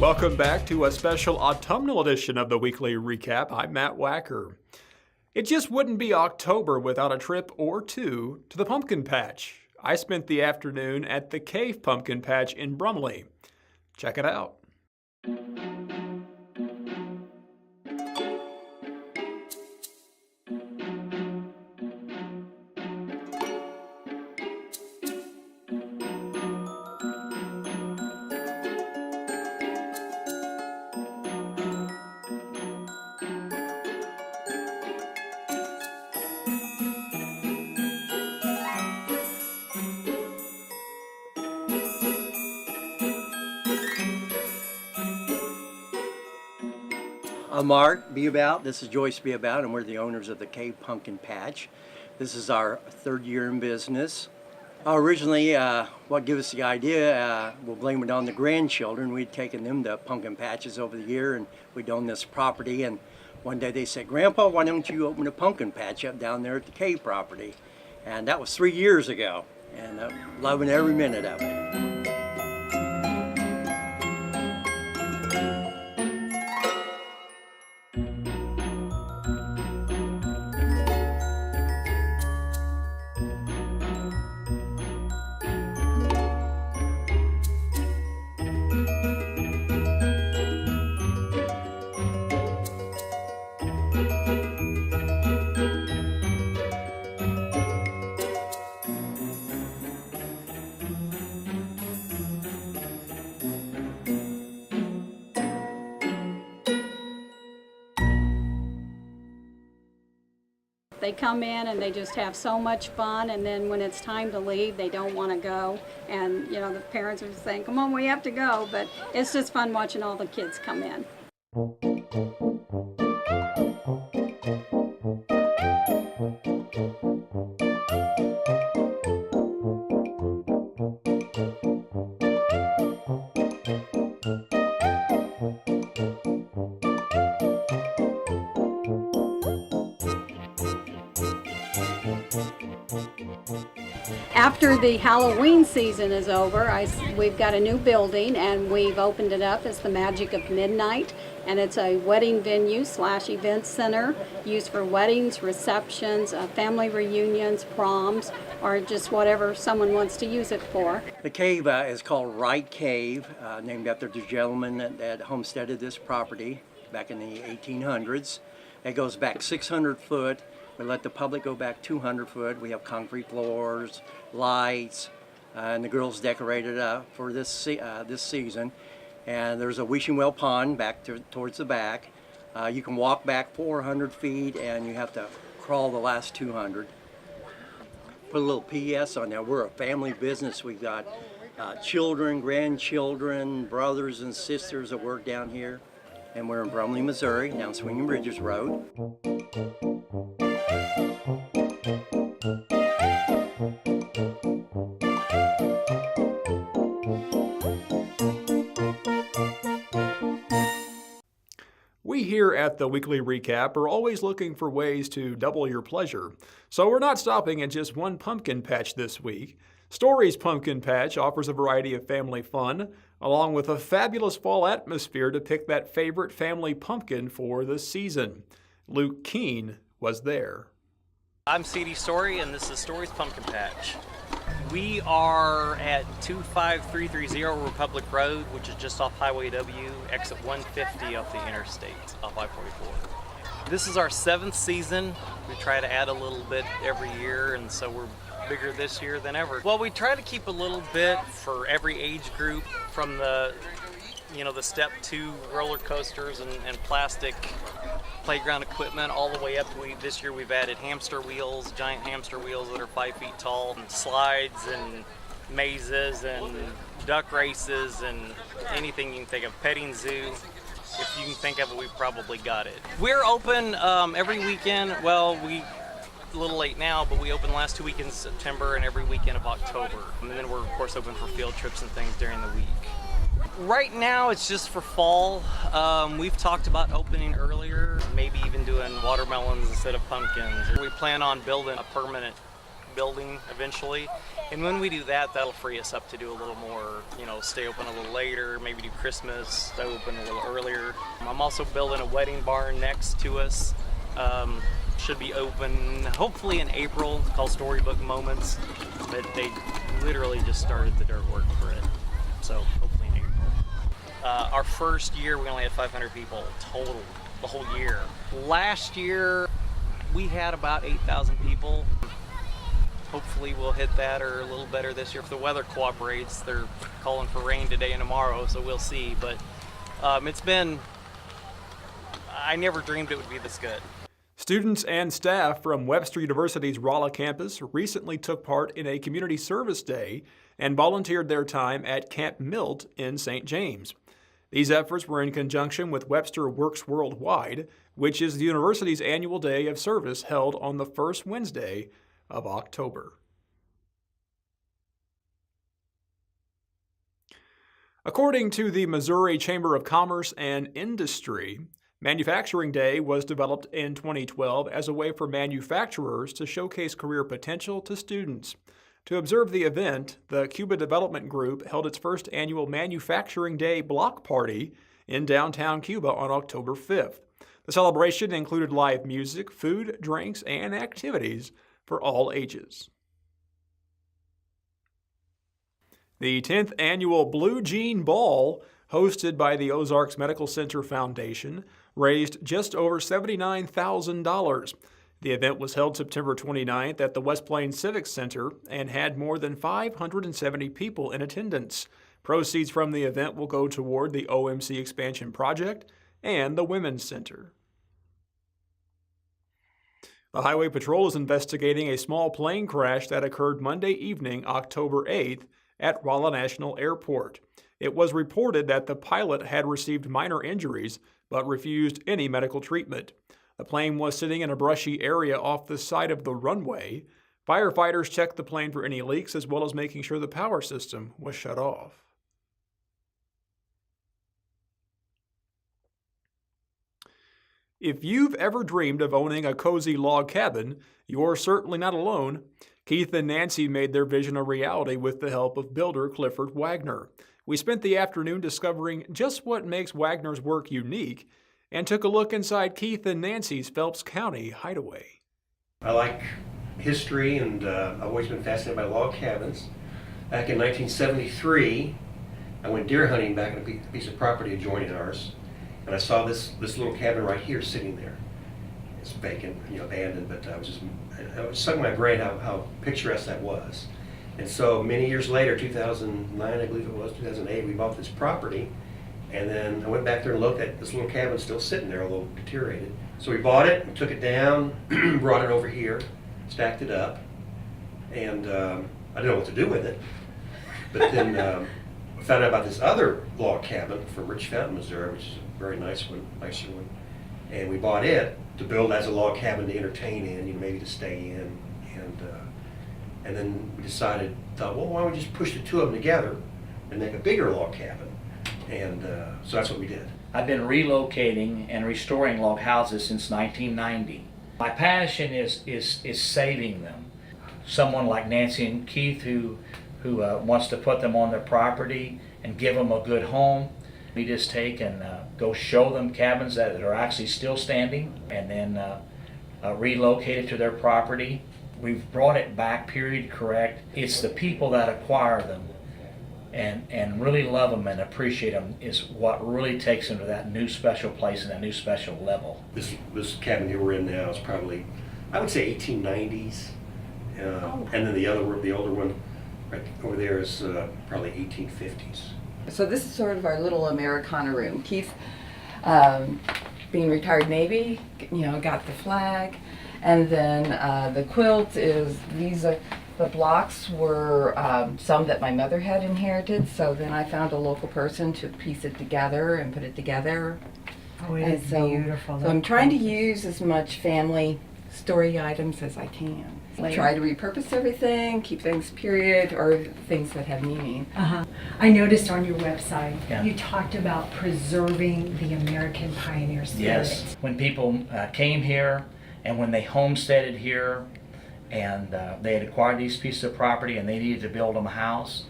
Welcome back to a special autumnal edition of the Weekly Recap. I'm Matt Wacker. It just wouldn't be October without a trip or two to the pumpkin patch. I spent the afternoon at the Cave Pumpkin Patch in Brumley. Check it out. I'm Mark Beabout, this is Joyce Beabout, and we're the owners of the Cave Pumpkin Patch. This is our third year in business. Originally, what gave us the idea, we'll blame it on the grandchildren. We'd taken them to pumpkin patches over the year, and we'd owned this property, and one day they said, "Grandpa, why don't you open a pumpkin patch up down there at the Cave property?" And that was 3 years ago, and I'm loving every minute of it. They come in and they just have so much fun, and then when it's time to leave, they don't want to go. And you know, the parents are saying, "Come on, we have to go," but it's just fun watching all the kids come in. After the Halloween season is over, we've got a new building and we've opened it up as the Magic of Midnight, and it's a wedding venue / event center used for weddings, receptions, family reunions, proms, or just whatever someone wants to use it for. The cave is called Wright Cave, named after the gentleman that homesteaded this property back in the 1800s. It goes back 600 foot. We let the public go back 200 foot. We have concrete floors, lights, and the girls decorated for this season. And there's a wishing well pond back towards the back. You can walk back 400 feet and you have to crawl the last 200. Put a little PS on there. We're a family business. We've got children, grandchildren, brothers and sisters that work down here. And we're in Brumley, Missouri, down Swinging Bridges Road. We here at the Weekly Recap are always looking for ways to double your pleasure. So we're not stopping at just one pumpkin patch this week. STORIE'S Pumpkin Patch offers a variety of family fun, along with a fabulous fall atmosphere to pick that favorite family pumpkin for the season. Luke Keene was there. I'm C.D. Story, and this is STORIE'S Pumpkin Patch. We are at 25330 Republic Road, which is just off Highway W, exit 150 off the interstate, off I-44. This is our 7th season. We try to add a little bit every year, and so we're bigger this year than ever. Well, we try to keep a little bit for every age group, from the step 2 roller coasters and plastic playground equipment all the way up to this year we've added hamster wheels, giant hamster wheels that are 5 feet tall, and slides and mazes and duck races and anything you can think of, petting zoo. If you can think of it, we've probably got it. We're open every weekend. Well, a little late now, but we open the last 2 weekends of September and every weekend of October. And then we're of course open for field trips and things during the week. Right now it's just for fall. We've talked about opening earlier, maybe even doing watermelons instead of pumpkins. We plan on building a permanent building eventually. And when we do that, that'll free us up to do a little more, stay open a little later, maybe do Christmas, open a little earlier. I'm also building a wedding barn next to us. Should be open hopefully in April, called Storybook Moments, but they literally just started the dirt work for it, so hopefully in April. Our first year we only had 500 people total, the whole year. Last year we had about 8,000 people. Hopefully we'll hit that or a little better this year if the weather cooperates. They're calling for rain today and tomorrow, so we'll see, but it's been, I never dreamed it would be this good. Students and staff from Webster University's Rolla campus recently took part in a community service day and volunteered their time at Camp Milt in St. James. These efforts were in conjunction with Webster Works Worldwide, which is the university's annual day of service held on the first Wednesday of October. According to the Missouri Chamber of Commerce and Industry, Manufacturing Day was developed in 2012 as a way for manufacturers to showcase career potential to students. To observe the event, the CUBA Development Group held its first annual Manufacturing Day block party in downtown Cuba on October 5th. The celebration included live music, food, drinks, and activities for all ages. The 10th annual Blue Jean Ball, hosted by the Ozarks Medical Center Foundation, raised just over $79,000. The event was held September 29th at the West Plains Civic Center and had more than 570 people in attendance. Proceeds from the event will go toward the OMC Expansion Project and the Women's Center. The Highway Patrol is investigating a small plane crash that occurred Monday evening, October 8th, at Rolla National Airport. It was reported that the pilot had received minor injuries but refused any medical treatment. The plane was sitting in a brushy area off the side of the runway. Firefighters checked the plane for any leaks as well as making sure the power system was shut off. If you've ever dreamed of owning a cozy log cabin, you're certainly not alone. Keith and Nancy made their vision a reality with the help of builder Clifford Wagner. We spent the afternoon discovering just what makes Wagner's work unique and took a look inside Keith and Nancy's Phelps County hideaway. I like history and I've always been fascinated by log cabins. Back in 1973, I went deer hunting back on a piece of property adjoining ours, and I saw this little cabin right here sitting there. It's vacant, abandoned, but it was stuck in my brain how picturesque that was. And so many years later, 2009, I believe it was, 2008, we bought this property, and then I went back there and looked at this little cabin still sitting there, although deteriorated. So we bought it, and took it down, brought it over here, stacked it up, and I didn't know what to do with it. But then I found out about this other log cabin from Rich Fountain, Missouri, which is a very nicer one, and we bought it to build as a log cabin to entertain in, maybe to stay in, and then we thought, well, why don't we just push the two of them together and make a bigger log cabin? And so that's what we did. I've been relocating and restoring log houses since 1990. My passion is saving them. Someone like Nancy and Keith who wants to put them on their property and give them a good home. We just take and go show them cabins that are actually still standing, and then relocate it to their property. We've brought it back period correct. It's the people that acquire them and really love them and appreciate them is what really takes them to that new special place and that new special level. This cabin here we're in now is probably, I would say 1890s, and then the older one right over there is probably 1850s. So this is sort of our little Americana room. Keith, being retired Navy, got the flag. And then the quilt is, the blocks were some that my mother had inherited, so then I found a local person to piece it together and put it together. Oh, it is beautiful. So I'm trying to use as much family story items as I can. Try to repurpose everything, keep things period, or things that have meaning. I noticed on your website, Yeah. you talked about preserving the American pioneer spirit. Yes, when people came here and when they homesteaded here, and they had acquired these pieces of property and they needed to build them a house.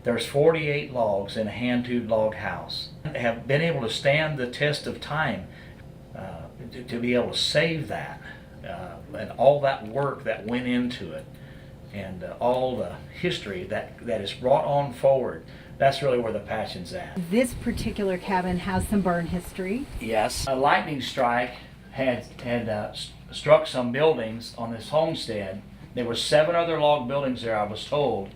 There's 48 logs in a hand-hewed log house. They have been able to stand the test of time to be able to save that and all that work that went into it and all the history that is brought on forward. That's really where the passion's at. This particular cabin has some burn history. Yes. A lightning strike had struck some buildings on this homestead. There were 7 other log buildings there, I was told,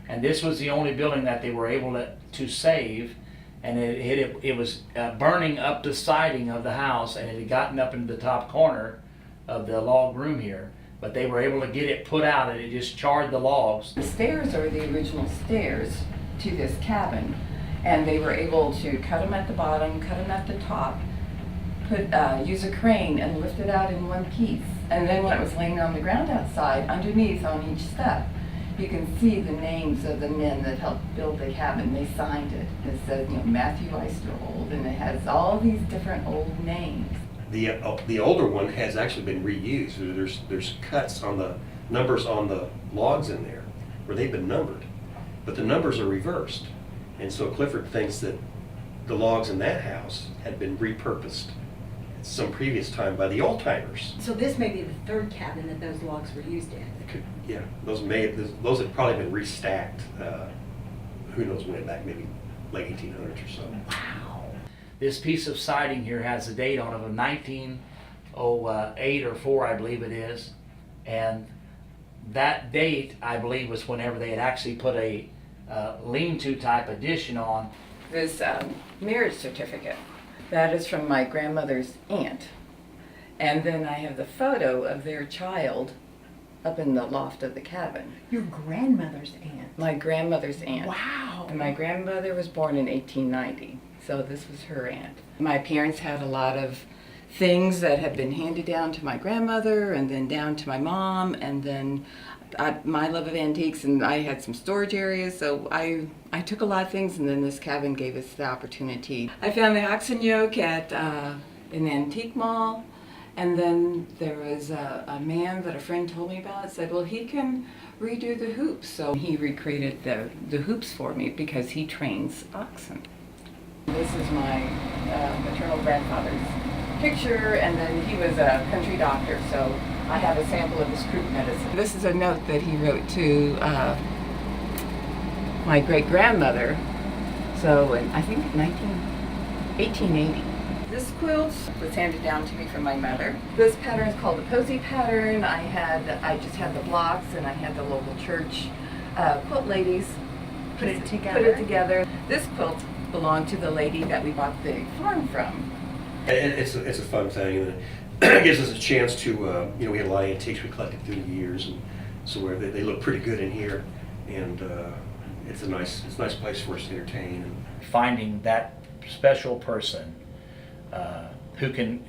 and this was the only building that they were able to save, and it was burning up the siding of the house, and it had gotten up into the top corner of the log room here, but they were able to get it put out, and it just charred the logs. The stairs are the original stairs to this cabin, and they were able to cut them at the bottom, cut them at the top, use a crane and lift it out in one piece. And then when it was laying on the ground outside, underneath on each step, you can see the names of the men that helped build the cabin. They signed it. It says, Matthew Eisterold, and it has all these different old names. The older one has actually been reused. There's cuts on the numbers on the logs in there where they've been numbered, but the numbers are reversed. And so Clifford thinks that the logs in that house had been repurposed at some previous time by the old timers. So this may be the third cabin that those logs were used in. Yeah, those have probably been restacked. Who knows when, back maybe late 1800s or so. Wow. This piece of siding here has a date on it of 1908 or 4, I believe it is, and that date, I believe, was whenever they had actually put a lean-to type addition on. This marriage certificate, that is from my grandmother's aunt. And then I have the photo of their child up in the loft of the cabin. Your grandmother's aunt. My grandmother's aunt. Wow. And my grandmother was born in 1890, so this was her aunt. My parents had a lot of things that had been handed down to my grandmother and then down to my mom, and then my love of antiques, and I had some storage areas, so I took a lot of things, and then this cabin gave us the opportunity. I found the oxen yoke at an antique mall, and then there was a man that a friend told me about, said, well, he can redo the hoops, so he recreated the hoops for me because he trains oxen. This is my maternal grandfather's picture, and then he was a country doctor, so I have a sample of his croup medicine. This is a note that he wrote to my great-grandmother, so in, I think, 1880. This quilt was handed down to me from my mother. This pattern is called the posy pattern. I just had the blocks, and I had the local church quilt ladies put it together. This quilt belonged to the lady that we bought the farm from. It's a fun thing, and it gives us a chance to, we had a lot of antiques we collected through the years, and so they look pretty good in here, and it's a nice place for us to entertain. And finding that special person who can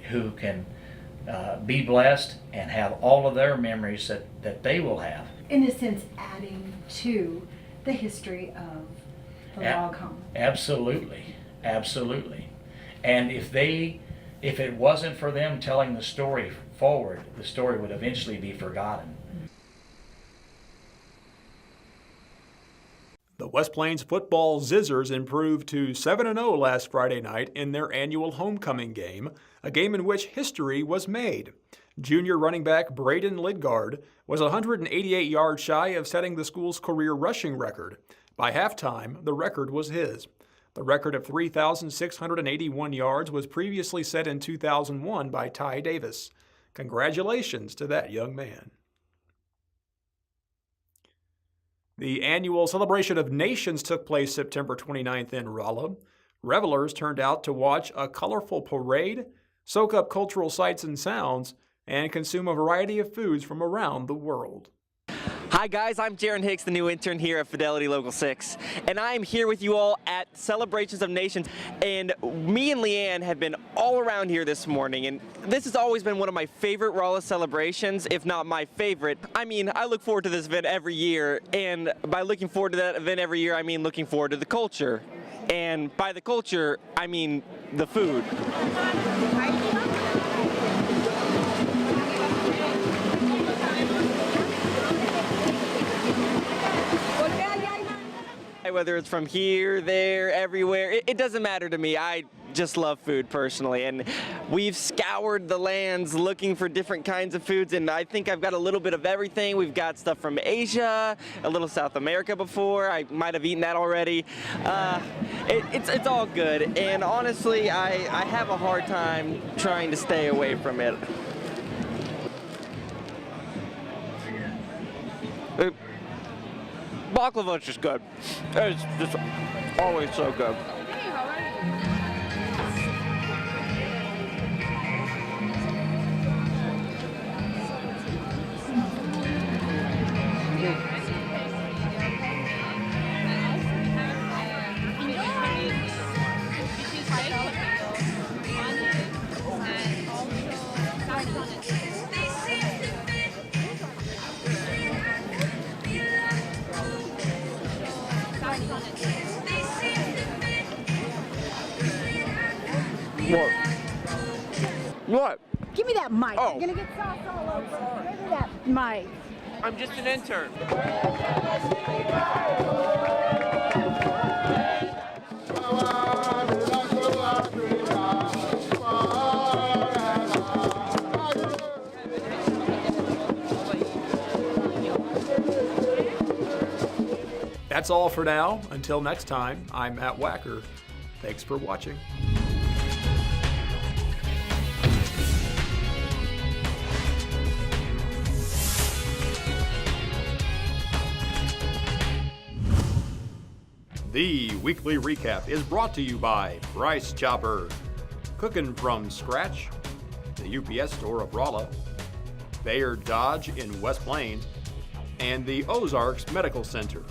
be blessed and have all of their memories that they will have. In a sense, adding to the history of the log home. Absolutely, absolutely. And if it wasn't for them telling the story forward, the story would eventually be forgotten. The West Plains football Zizzers improved to 7-0 last Friday night in their annual homecoming game, a game in which history was made. Junior running back Braden Lidgard was 188 yards shy of setting the school's career rushing record. By halftime, the record was his. The record of 3,681 yards was previously set in 2001 by Ty Davis. Congratulations to that young man. The annual Celebration of Nations took place September 29th in Rolla. Revelers turned out to watch a colorful parade, soak up cultural sights and sounds, and consume a variety of foods from around the world. Hi guys, I'm Jaron Hicks, the new intern here at Fidelity Local 6, and I am here with you all at Celebrations of Nations, and me and Leanne have been all around here this morning, and this has always been one of my favorite Rolla celebrations, if not my favorite. I mean, I look forward to this event every year, and by looking forward to that event every year, I mean looking forward to the culture, and by the culture, I mean the food. whether it's from here, there, everywhere. It doesn't matter to me. I just love food personally, and we've scoured the lands looking for different kinds of foods, and I think I've got a little bit of everything. We've got stuff from Asia, a little South America before. I might have eaten that already. It's all good, and honestly, I have a hard time trying to stay away from it. Baklava's just good. It's just always so good. What? Give me that mic. Oh. I'm gonna get sauce all over. Give me that mic. I'm just an intern. That's all for now. Until next time, I'm Matt Wacker. Thanks for watching. The Weekly Recap is brought to you by Bryce Chopper, Cooking from Scratch, the UPS store of Rolla, Bayard Dodge in West Plains, and the Ozarks Medical Center.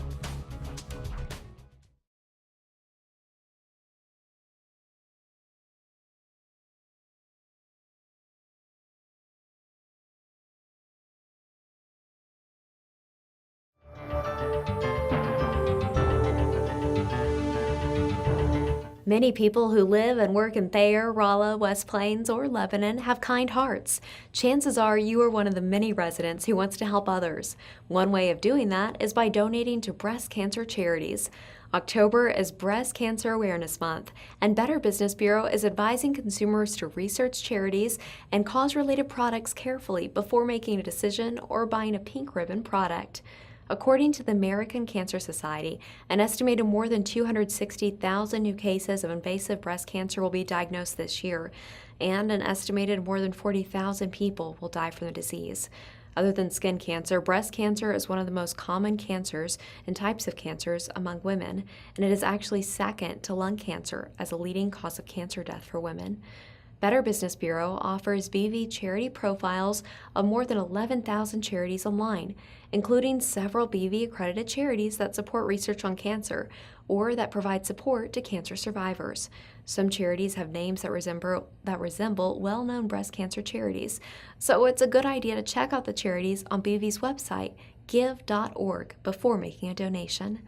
Many people who live and work in Thayer, Rolla, West Plains, or Lebanon have kind hearts. Chances are you are one of the many residents who wants to help others. One way of doing that is by donating to breast cancer charities. October is Breast Cancer Awareness Month, and Better Business Bureau is advising consumers to research charities and cause-related products carefully before making a decision or buying a pink ribbon product. According to the American Cancer Society, an estimated more than 260,000 new cases of invasive breast cancer will be diagnosed this year, and an estimated more than 40,000 people will die from the disease. Other than skin cancer, breast cancer is one of the most common cancers and types of cancers among women, and it is actually second to lung cancer as a leading cause of cancer death for women. Better Business Bureau offers BV charity profiles of more than 11,000 charities online, including several BV-accredited charities that support research on cancer or that provide support to cancer survivors. Some charities have names that resemble well-known breast cancer charities, so it's a good idea to check out the charities on BV's website, give.org, before making a donation.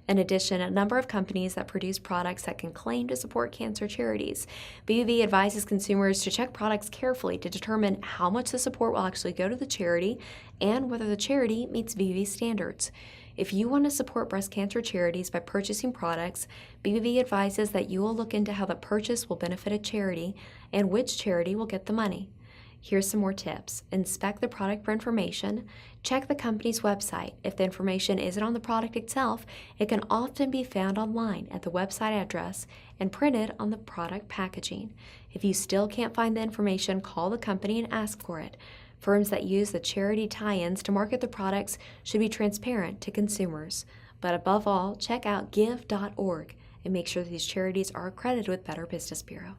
In addition, a number of companies that produce products that can claim to support cancer charities. BV advises consumers to check products carefully to determine how much the support will actually go to the charity and whether the charity meets BV standards. If you want to support breast cancer charities by purchasing products, BV advises that you will look into how the purchase will benefit a charity and which charity will get the money. Here's some more tips. Inspect the product for information. Check the company's website. If the information isn't on the product itself, it can often be found online at the website address and printed on the product packaging. If you still can't find the information, call the company and ask for it. Firms that use the charity tie-ins to market the products should be transparent to consumers. But above all, check out give.org and make sure that these charities are accredited with Better Business Bureau.